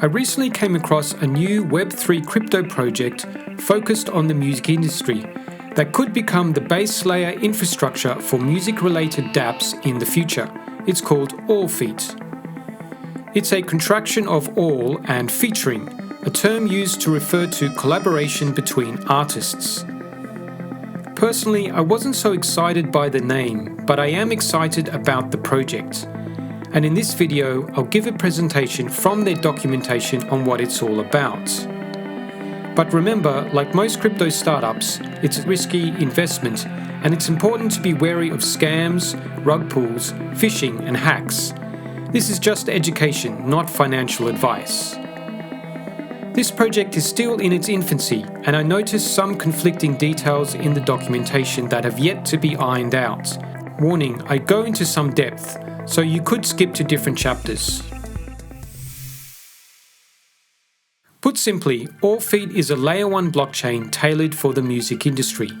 I recently came across a new Web3 crypto project focused on the music industry that could become the base layer infrastructure for music-related dApps in the future. It's called Allfeat. It's a contraction of all and featuring, a term used to refer to collaboration between artists. Personally, I wasn't so excited by the name, but I am excited about the project. And in this video, I'll give a presentation from their documentation on what it's all about. But remember, like most crypto startups, it's a risky investment, and it's important to be wary of scams, rug pulls, phishing, and hacks. This is just education, not financial advice. This project is still in its infancy, and I noticed some conflicting details in the documentation that have yet to be ironed out. Warning, I go into some depth, so you could skip to different chapters. Put simply, Allfeat is a layer 1 blockchain tailored for the music industry.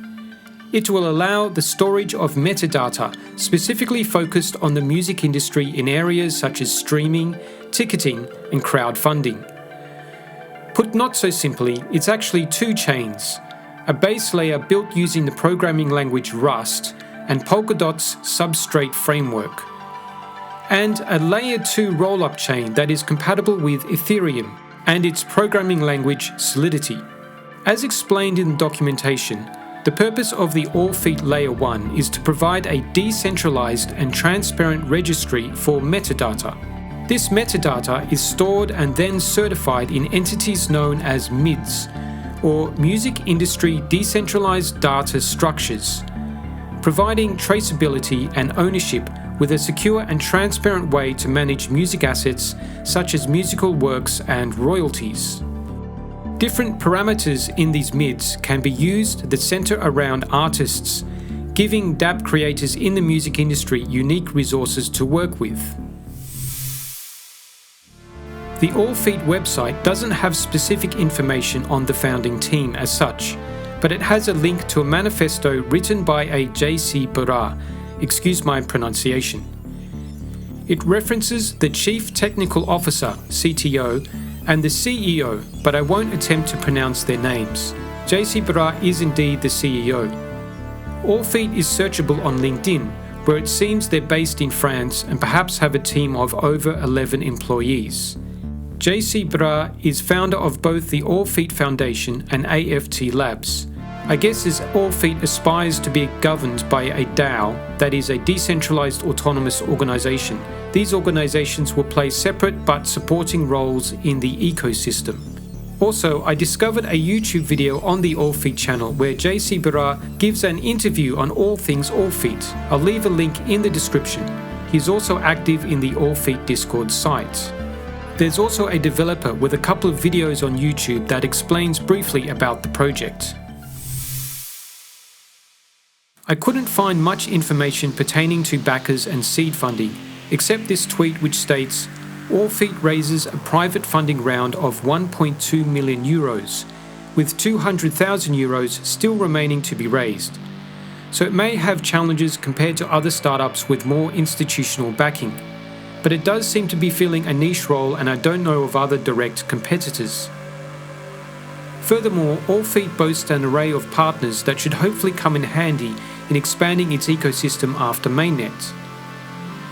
It will allow the storage of metadata specifically focused on the music industry in areas such as streaming, ticketing, and crowdfunding. Put not so simply, it's actually two chains, a base layer built using the programming language Rust and Polkadot's substrate framework, and a layer 2 rollup chain that is compatible with Ethereum and its programming language Solidity. As explained in the documentation, the purpose of the Allfeat Layer 1 is to provide a decentralized and transparent registry for metadata. This metadata is stored and then certified in entities known as MIDS, or Music Industry Decentralized Data Structures, providing traceability and ownership with a secure and transparent way to manage music assets such as musical works and royalties. Different parameters in these MIDS can be used that center around artists, giving dApp creators in the music industry unique resources to work with. The Allfeat website doesn't have specific information on the founding team as such, but it has a link to a manifesto written by a JC Bura, excuse my pronunciation. It references the Chief Technical Officer, CTO, and the CEO, but I won't attempt to pronounce their names. JC Bura is indeed the CEO. Allfeat is searchable on LinkedIn, where it seems they're based in France and perhaps have a team of over 11 employees. JC Bra is founder of both the Allfeat Foundation and AFT Labs. I guess as Allfeat aspires to be governed by a DAO, that is a decentralized autonomous organization, these organizations will play separate but supporting roles in the ecosystem. Also, I discovered a YouTube video on the Allfeat channel where JC Bra gives an interview on all things Allfeat. I'll leave a link in the description. He's also active in the Allfeat Discord site. There's also a developer with a couple of videos on YouTube that explains briefly about the project. I couldn't find much information pertaining to backers and seed funding, except this tweet which states, Allfeat raises a private funding round of 1.2 million euros, with 200,000 euros still remaining to be raised. So it may have challenges compared to other startups with more institutional backing. But it does seem to be filling a niche role, and I don't know of other direct competitors. Furthermore, Allfeat boasts an array of partners that should hopefully come in handy in expanding its ecosystem after mainnet.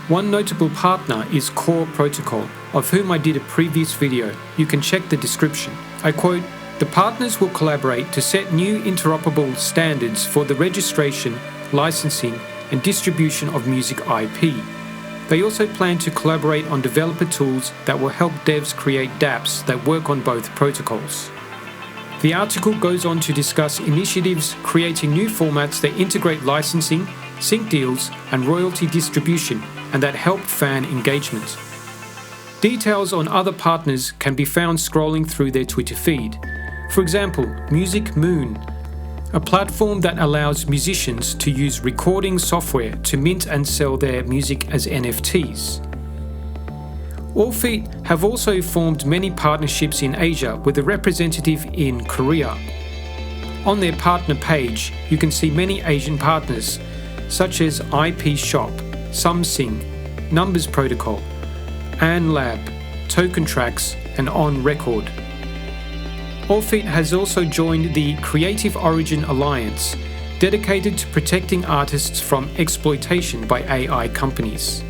One notable partner is Kor Protocol, of whom I did a previous video. You can check the description. I quote, "The partners will collaborate to set new interoperable standards for the registration, licensing, and distribution of music IP. They also plan to collaborate on developer tools that will help devs create dApps that work on both protocols." The article goes on to discuss initiatives creating new formats that integrate licensing, sync deals, and royalty distribution, and that help fan engagement. Details on other partners can be found scrolling through their Twitter feed. For example, Music Moon, a platform that allows musicians to use recording software to mint and sell their music as NFTs. Allfeat have also formed many partnerships in Asia with a representative in Korea. On their partner page, you can see many Asian partners, such as IP Shop, SumSing, Numbers Protocol, Anlab, Token Tracks, and on record. Allfeat has also joined the Creative Origin Alliance, dedicated to protecting artists from exploitation by AI companies.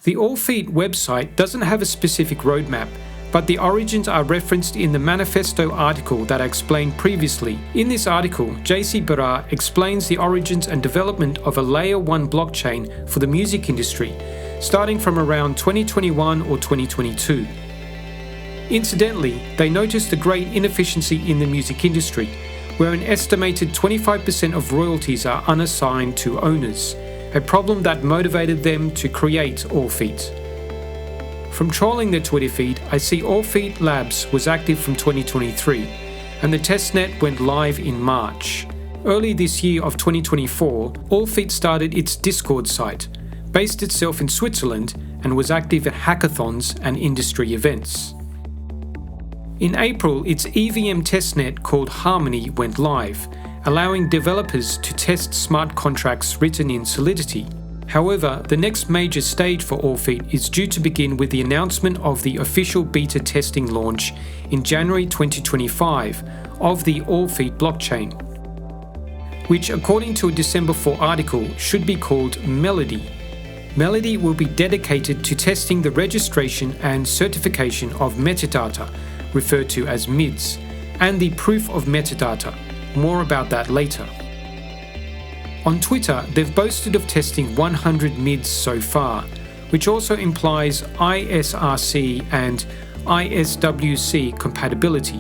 The Allfeat website doesn't have a specific roadmap, but the origins are referenced in the manifesto article that I explained previously. In this article, JC Barra explains the origins and development of a Layer 1 blockchain for the music industry, starting from around 2021 or 2022. Incidentally, they noticed a great inefficiency in the music industry, where an estimated 25% of royalties are unassigned to owners, a problem that motivated them to create Allfeat. From trolling their Twitter feed, I see Allfeat Labs was active from 2023, and the testnet went live in March. Early this year of 2024, Allfeat started its Discord site, based itself in Switzerland, and was active at hackathons and industry events. In April, its EVM testnet called Harmony went live, allowing developers to test smart contracts written in Solidity. However, the next major stage for Allfeat is due to begin with the announcement of the official beta testing launch in January 2025 of the Allfeat blockchain, which, according to a December 4 article, should be called Melody. Melody will be dedicated to testing the registration and certification of metadata, referred to as MIDs, and the proof of metadata. More about that later. On Twitter, they've boasted of testing 100 MIDs so far, which also implies ISRC and ISWC compatibility.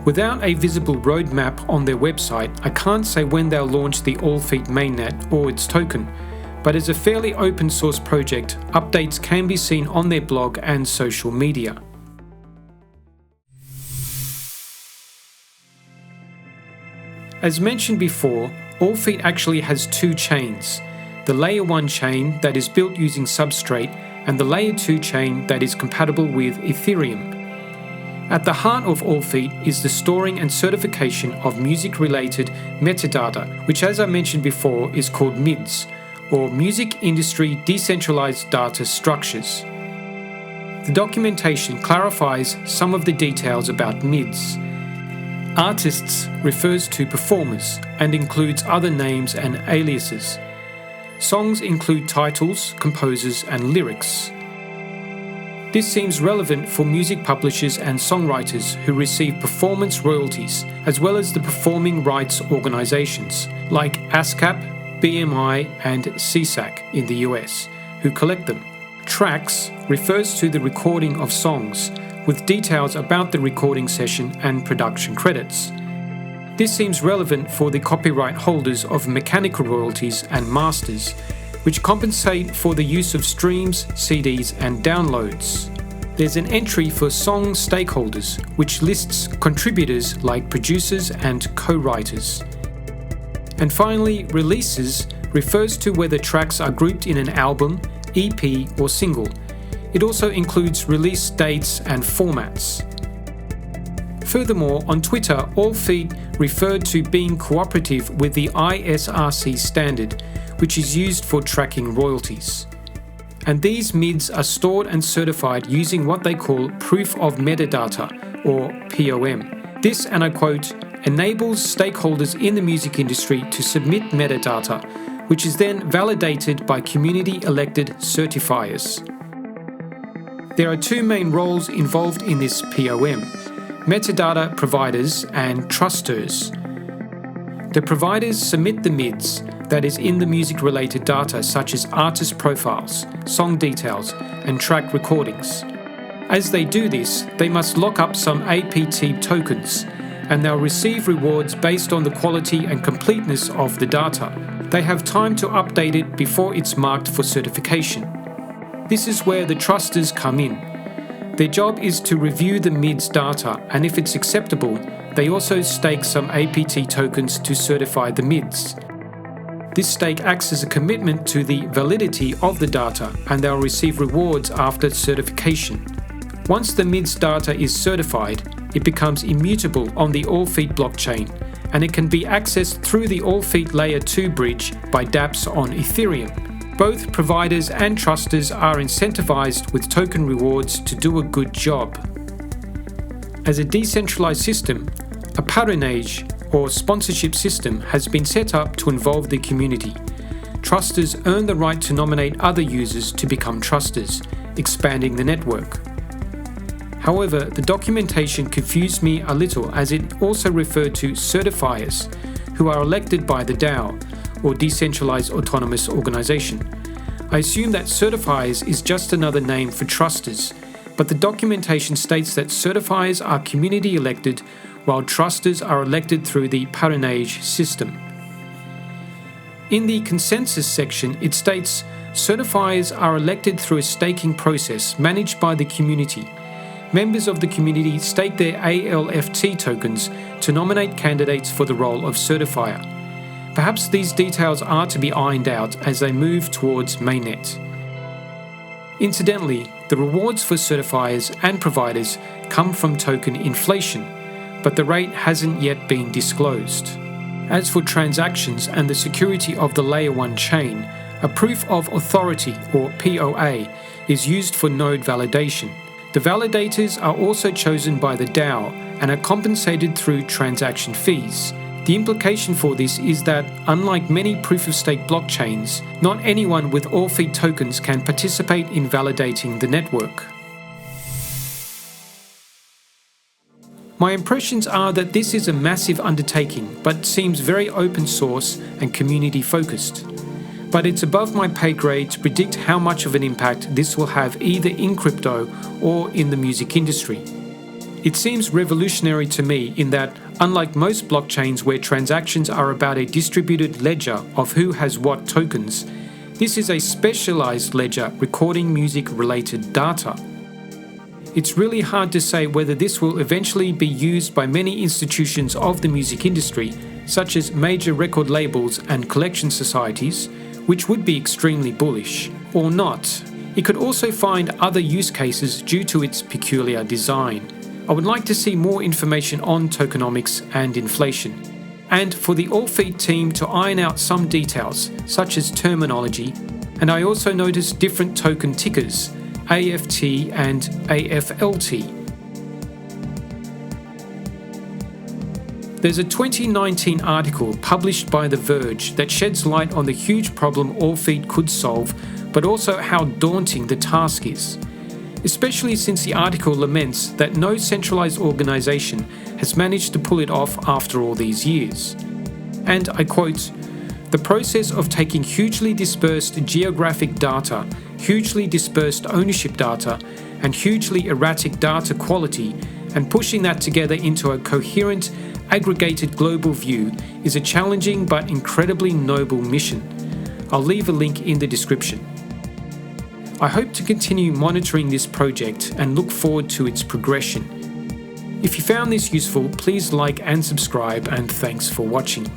Without a visible roadmap on their website, I can't say when they'll launch the Allfeat mainnet or its token, but as a fairly open source project, updates can be seen on their blog and social media. As mentioned before, Allfeat actually has two chains, the Layer 1 chain that is built using Substrate and the Layer 2 chain that is compatible with Ethereum. At the heart of Allfeat is the storing and certification of music-related metadata, which, as I mentioned before, is called MIDs, or Music Industry Decentralized Data Structures. The documentation clarifies some of the details about MIDs. Artists refers to performers and includes other names and aliases. Songs include titles, composers, and lyrics. This seems relevant for music publishers and songwriters who receive performance royalties, as well as the performing rights organizations like ASCAP, BMI, and CSAC in the US, who collect them. Tracks refers to the recording of songs, with details about the recording session and production credits. This seems relevant for the copyright holders of mechanical royalties and masters, which compensate for the use of streams, CDs, and downloads. There's an entry for song stakeholders, which lists contributors like producers and co-writers. And finally, releases refers to whether tracks are grouped in an album, EP, or single. It also includes release dates and formats. Furthermore, on Twitter, Allfeat referred to being cooperative with the ISRC standard, which is used for tracking royalties. And these MIDs are stored and certified using what they call proof of metadata, or POM. This, and I quote, enables stakeholders in the music industry to submit metadata, which is then validated by community-elected certifiers. There are two main roles involved in this POM: metadata providers and trusters. The providers submit the MIDs, that is in the music-related data such as artist profiles, song details, and track recordings. As they do this, they must lock up some APT tokens, and they'll receive rewards based on the quality and completeness of the data. They have time to update it before it's marked for certification. This is where the trusters come in. Their job is to review the MIDs data, and if it's acceptable, they also stake some APT tokens to certify the MIDs. This stake acts as a commitment to the validity of the data, and they'll receive rewards after certification. Once the MIDs data is certified, it becomes immutable on the Allfeat blockchain, and it can be accessed through the Allfeat Layer 2 bridge by dApps on Ethereum. Both providers and trusters are incentivized with token rewards to do a good job. As a decentralized system, a patronage or sponsorship system has been set up to involve the community. Trusters earn the right to nominate other users to become trusters, expanding the network. However, the documentation confused me a little as it also referred to certifiers, who are elected by the DAO, or Decentralized Autonomous Organization. I assume that certifiers is just another name for trusters, but the documentation states that certifiers are community elected, while trusters are elected through the patronage system. In the consensus section, it states certifiers are elected through a staking process managed by the community. Members of the community stake their ALFT tokens to nominate candidates for the role of certifier. Perhaps these details are to be ironed out as they move towards mainnet. Incidentally, the rewards for certifiers and providers come from token inflation, but the rate hasn't yet been disclosed. As for transactions and the security of the Layer 1 chain, a proof of authority, or POA, is used for node validation. The validators are also chosen by the DAO and are compensated through transaction fees. The implication for this is that, unlike many proof-of-stake blockchains, not anyone with Allfeat tokens can participate in validating the network. My impressions are that this is a massive undertaking, but seems very open source and community focused. But it's above my pay grade to predict how much of an impact this will have either in crypto or in the music industry. It seems revolutionary to me in that, unlike most blockchains where transactions are about a distributed ledger of who has what tokens, this is a specialised ledger recording music-related data. It's really hard to say whether this will eventually be used by many institutions of the music industry, such as major record labels and collection societies, which would be extremely bullish, or not. It could also find other use cases due to its peculiar design. I would like to see more information on tokenomics and inflation, and for the Allfeat team to iron out some details, such as terminology, and I also noticed different token tickers, AFT and AFLT. There's a 2019 article published by The Verge that sheds light on the huge problem Allfeat could solve, but also how daunting the task is. Especially since the article laments that no centralized organization has managed to pull it off after all these years. And I quote, "The process of taking hugely dispersed geographic data, hugely dispersed ownership data, and hugely erratic data quality, and pushing that together into a coherent, aggregated global view is a challenging but incredibly noble mission." I'll leave a link in the description. I hope to continue monitoring this project and look forward to its progression. If you found this useful, please like and subscribe, and thanks for watching.